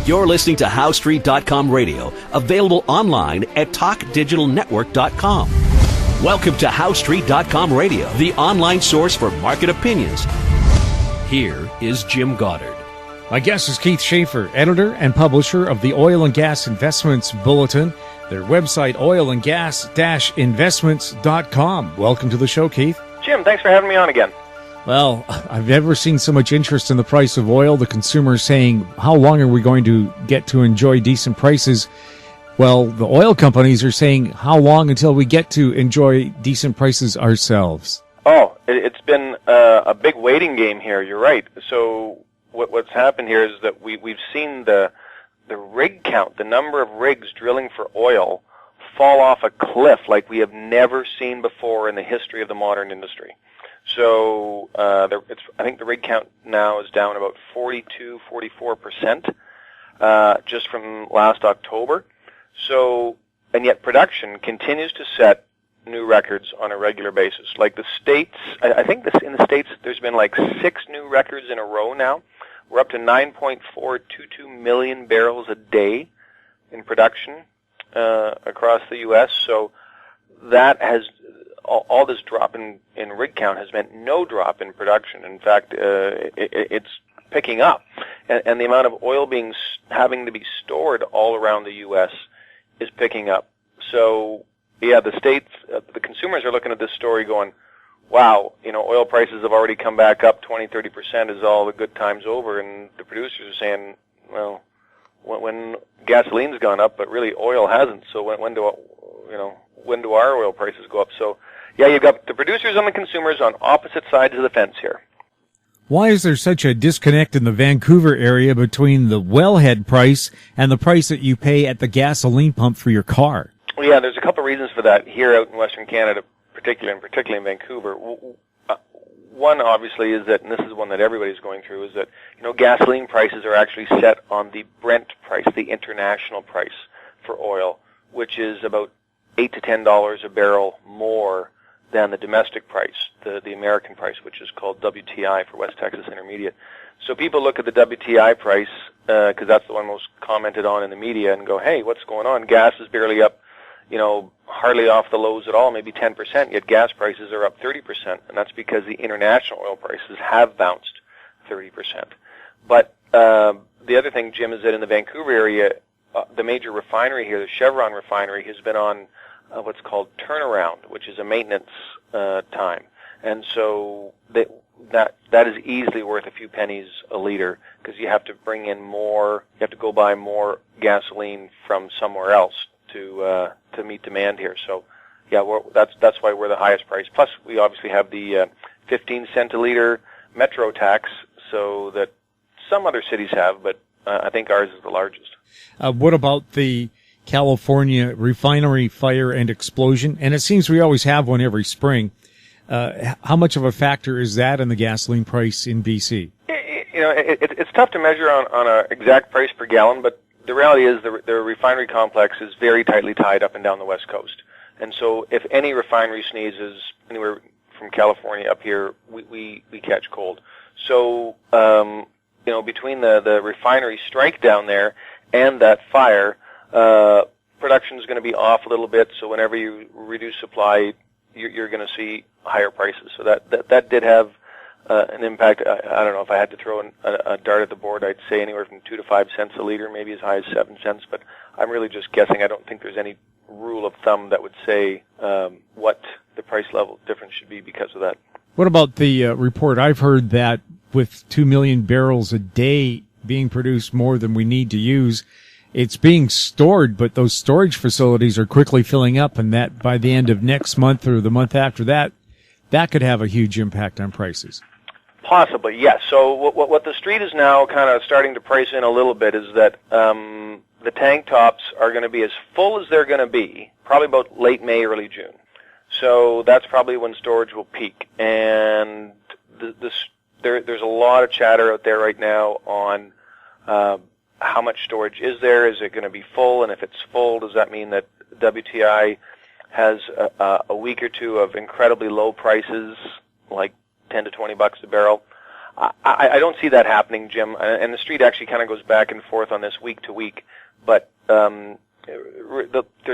You're listening to HowStreet.com radio, available online at TalkDigitalNetwork.com. Welcome to HowStreet.com radio, the online source for market opinions. Here is Jim Goddard. My guest is Keith Schaefer, editor and publisher of the Oil and Gas Investments Bulletin. Their website, oilandgas-investments.com. Welcome to the show, Keith. Jim, thanks for having me on again. Well, I've never seen so much interest in the price of oil. The consumer is saying, how long are we going to get to enjoy decent prices? Well, the oil companies are saying, how long until we get to enjoy decent prices ourselves? Oh, it's been a big waiting game here. You're right. So what's happened here is that we've seen the rig count, the number of rigs drilling for oil, fall off a cliff like we have never seen before in the history of the modern industry. So I think the rig count now is down about 42-44% just from last October. So, and yet production continues to set new records on a regular basis. Like the States, I think in the States there's been like 6 new records in a row now. We're up to 9.422 million barrels a day in production across the U.S. So that has, all this drop in rig count has meant no drop in production. In fact, it's picking up. And the amount of oil having to be stored all around the U.S. is picking up. So, yeah, the states, the consumers are looking at this story going, wow, oil prices have already come back up 20-30%. Is all the good times over? And the producers are saying, well, when gasoline's gone up, but really oil hasn't. So when do our oil prices go up? So yeah, you've got the producers and the consumers on opposite sides of the fence here. Why is there such a disconnect in the Vancouver area between the wellhead price and the price that you pay at the gasoline pump for your car? Well, yeah, there's a couple of reasons for that here out in Western Canada, particularly in Vancouver. One, obviously, is that, and this is one that everybody's going through, is that, gasoline prices are actually set on the Brent price, the international price for oil, which is about $8 to $10 a barrel more than the domestic price, the American price, which is called WTI for West Texas Intermediate. So people look at the WTI price, because that's the one most commented on in the media, and go, hey, what's going on? Gas is barely up, hardly off the lows at all, maybe 10%, yet gas prices are up 30%, and that's because the international oil prices have bounced 30%. But the other thing, Jim, is that in the Vancouver area, the major refinery here, the Chevron refinery, has been on what's called turnaround, which is a maintenance time. And so that is easily worth a few pennies a liter, because you have to bring in more, you have to go buy more gasoline from somewhere else to meet demand here. So yeah, that's why we're the highest price. Plus we obviously have the 15 cent a liter metro tax, so that some other cities have, but I think ours is the largest. What about the California refinery fire and explosion? And it seems we always have one every spring. How much of a factor is that in the gasoline price in BC? It's tough to measure on an exact price per gallon, but the reality is the refinery complex is very tightly tied up and down the West Coast. And so if any refinery sneezes anywhere from California up here, we catch cold. So, between the refinery strike down there and that fire, production is going to be off a little bit. So whenever you reduce supply, you're going to see higher prices. So that did have an impact. I don't know if I had to throw a dart at the board, I'd say anywhere from 2 to 5 cents a liter, maybe as high as 7 cents. But I'm really just guessing. I don't think there's any rule of thumb that would say what the price level difference should be because of that. What about the report? I've heard that with 2 million barrels a day being produced more than we need to use, it's being stored, but those storage facilities are quickly filling up, and that by the end of next month or the month after that, that could have a huge impact on prices. Possibly, yes. So what the street is now kind of starting to price in a little bit is that the tank tops are going to be as full as they're going to be, probably about late May, early June. So that's probably when storage will peak. And there's a lot of chatter out there right now on how much storage is there. Is it going to be full? And if it's full, does that mean that WTI has a week or two of incredibly low prices, like $10 to $20 a barrel? I don't see that happening, Jim. And the street actually kind of goes back and forth on this week to week. But there's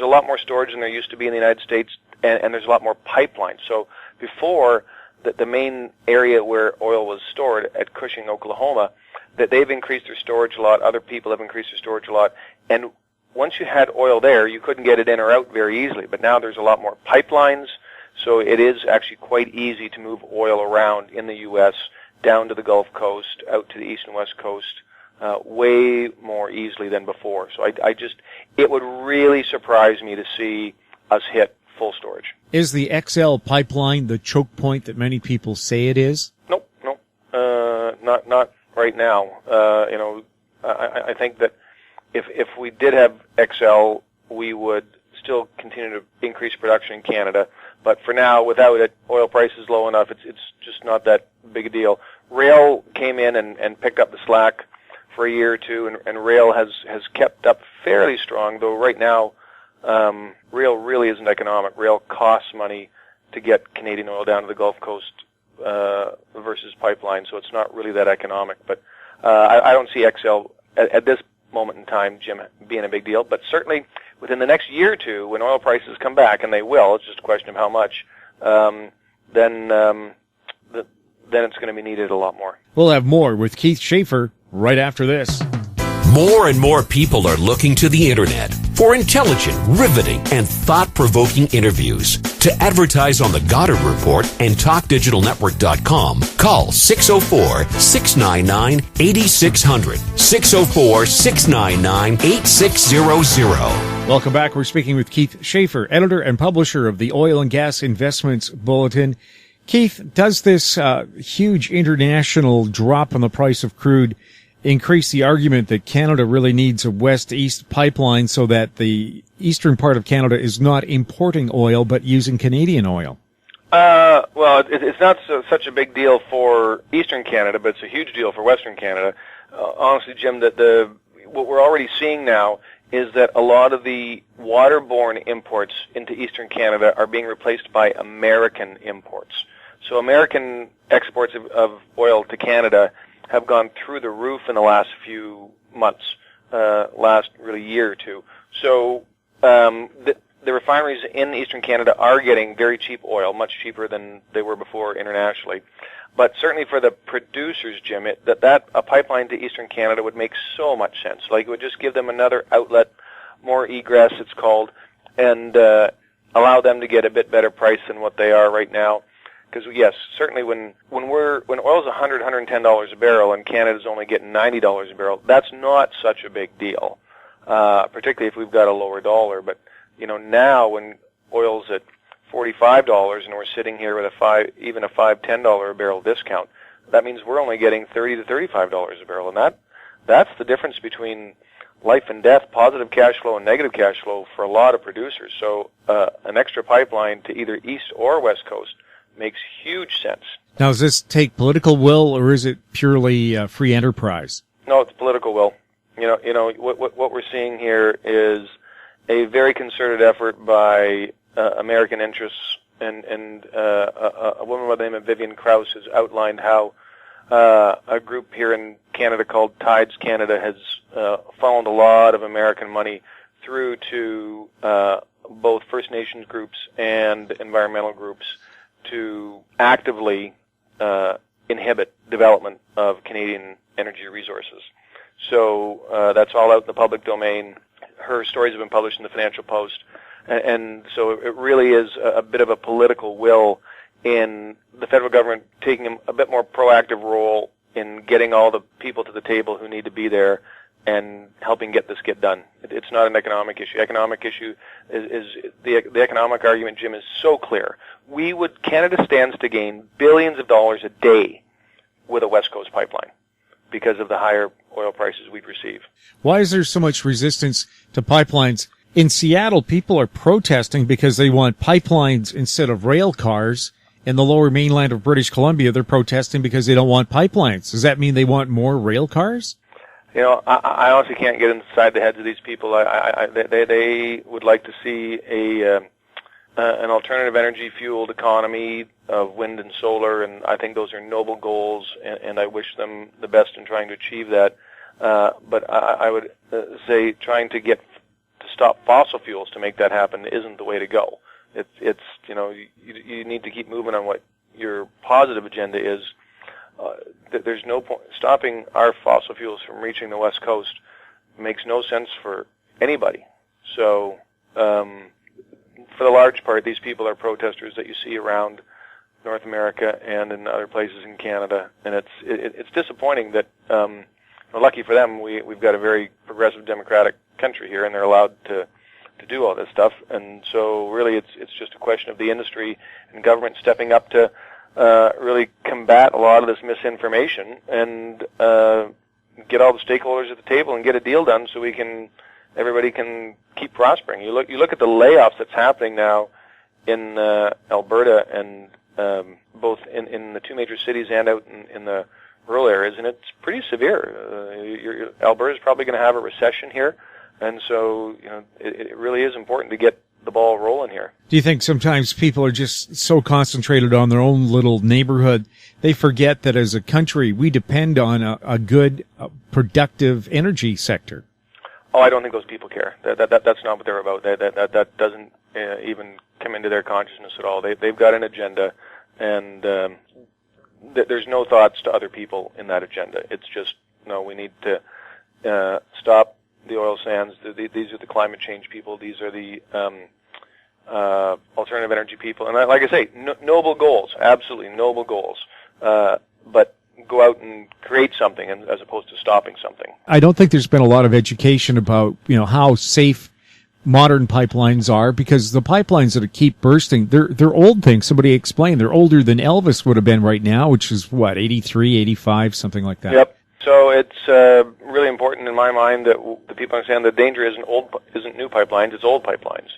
a lot more storage than there used to be in the United States, and there's a lot more pipelines. So before, the main area where oil was stored at Cushing, Oklahoma, that they've increased their storage a lot. Other people have increased their storage a lot. And once you had oil there, you couldn't get it in or out very easily. But now there's a lot more pipelines, so it is actually quite easy to move oil around in the U.S., down to the Gulf Coast, out to the east and west coast, way more easily than before. So it would really surprise me to see us hit full storage. Is the XL pipeline the choke point that many people say it is? Nope, not right now. I think that if we did have XL, we would still continue to increase production in Canada. But for now, without it, oil price is low enough. It's just not that big a deal. Rail came in and picked up the slack for a year or two, and rail has kept up fairly strong, though right now rail really isn't economic. Rail costs money to get Canadian oil down to the Gulf Coast versus pipeline, so it's not really that economic. But I don't see XL at this moment in time, Jim, being a big deal. But certainly within the next year or two, when oil prices come back, and they will, it's just a question of how much, then it's going to be needed a lot more. We'll have more with Keith Schaefer right after this. More and more people are looking to the internet for intelligent, riveting, and thought-provoking interviews. To advertise on the Goddard Report and TalkDigitalNetwork.com, call 604-699-8600, 604-699-8600. Welcome back. We're speaking with Keith Schaefer, editor and publisher of the Oil and Gas Investments Bulletin. Keith, does this huge international drop in the price of crude increase the argument that Canada really needs a WestEast Pipeline so that the eastern part of Canada is not importing oil but using Canadian oil? Well, it's not such a big deal for eastern Canada, but it's a huge deal for western Canada. Honestly, Jim, what we're already seeing now is that a lot of the waterborne imports into eastern Canada are being replaced by American imports. So American exports of oil to Canada have gone through the roof in the last few months, last really year or two. So the refineries in eastern Canada are getting very cheap oil, much cheaper than they were before internationally. But certainly for the producers, Jim, that a pipeline to eastern Canada would make so much sense. Like, it would just give them another outlet, more egress, it's called, and allow them to get a bit better price than what they are right now. Because yes, certainly when oil's $100, $110 a barrel and Canada's only getting $90 a barrel, that's not such a big deal, particularly if we've got a lower dollar. But now when oil's at $45 and we're sitting here with even a $5-10 a barrel discount, that means we're only getting $30 to $35 a barrel, and that's the difference between life and death, positive cash flow and negative cash flow for a lot of producers. So an extra pipeline to either east or west coast makes huge sense. Now, does this take political will, or is it purely free enterprise? No, it's political will. What we're seeing here is a very concerted effort by American interests, and a woman by the name of Vivian Krause has outlined how a group here in Canada called Tides Canada has funneled a lot of American money through to both First Nations groups and environmental groups to actively inhibit development of Canadian energy resources. So that's all out in the public domain. Her stories have been published in the Financial Post. And so it really is a bit of a political will in the federal government taking a bit more proactive role in getting all the people to the table who need to be there and helping get done. It's not an economic issue. Economic issue is the economic argument, Jim, is so clear. Canada stands to gain billions of dollars a day with a West Coast pipeline because of the higher oil prices we'd receive. Why is there so much resistance to pipelines? In Seattle, people are protesting because they want pipelines instead of rail cars. In the lower mainland of British Columbia, they're protesting because they don't want pipelines. Does that mean they want more rail cars? I honestly can't get inside the heads of these people. They would like to see an alternative energy fueled economy of wind and solar, and I think those are noble goals, and I wish them the best in trying to achieve that. But I would say trying to stop fossil fuels to make that happen isn't the way to go. It's you need to keep moving on what your positive agenda is. There's no point stopping our fossil fuels from reaching the West Coast. Makes no sense for anybody. So, for the large part, these people are protesters that you see around North America and in other places in Canada, and it's disappointing that. Lucky for them, we've got a very progressive democratic country here, and they're allowed to do all this stuff. And so, really, it's just a question of the industry and government stepping up to really combat a lot of this misinformation and get all the stakeholders at the table and get a deal done so everybody can keep prospering. You look at the layoffs that's happening now in Alberta and both in the two major cities and out in the rural areas, and it's pretty severe. Alberta's probably going to have a recession here, and so it really is important to get the ball rolling here. Do you think sometimes people are just so concentrated on their own little neighborhood, they forget that as a country we depend on a good, productive energy sector? Oh, I don't think those people care. That's not what they're about. That doesn't even come into their consciousness at all. They've got an agenda, and there's no thoughts to other people in that agenda. It's just, no, we need to stop the oil sands. These are the climate change people. These are the alternative energy people. And like I say, noble goals, absolutely noble goals. But go out and create something as opposed to stopping something. I don't think there's been a lot of education about, how safe modern pipelines are, because the pipelines that keep bursting, they're old things. Somebody explained they're older than Elvis would have been right now, which is 83, 85, something like that. Yep. So it's really important in my mind that the people understand the danger isn't new pipelines, it's old pipelines.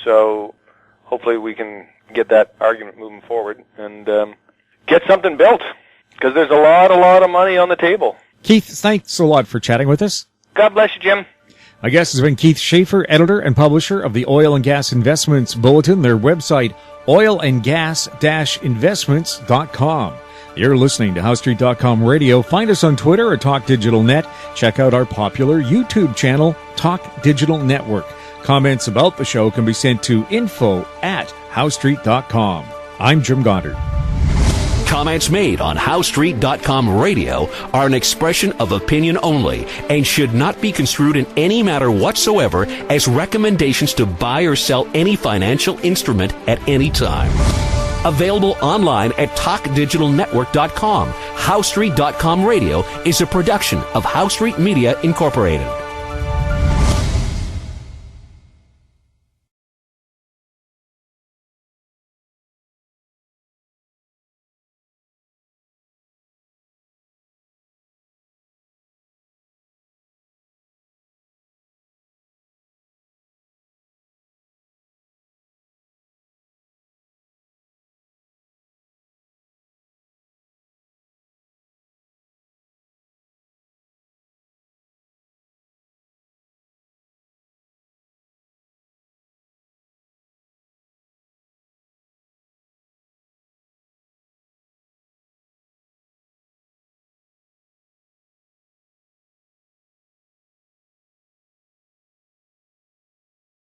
So hopefully we can get that argument moving forward and get something built, because there's a lot of money on the table. Keith, thanks a lot for chatting with us. God bless you, Jim. My guest has been Keith Schaefer, editor and publisher of the Oil and Gas Investments Bulletin, their website, oilandgas-investments.com. You're listening to HowStreet.com radio. Find us on Twitter at Talk Digital Net. Check out our popular YouTube channel, Talk Digital Network. Comments about the show can be sent to info@HowStreet.com. I'm Jim Goddard. Comments made on HowStreet.com radio are an expression of opinion only and should not be construed in any matter whatsoever as recommendations to buy or sell any financial instrument at any time. Available online at TalkDigitalNetwork.com. HowStreet.com radio is a production of HowStreet Media Incorporated.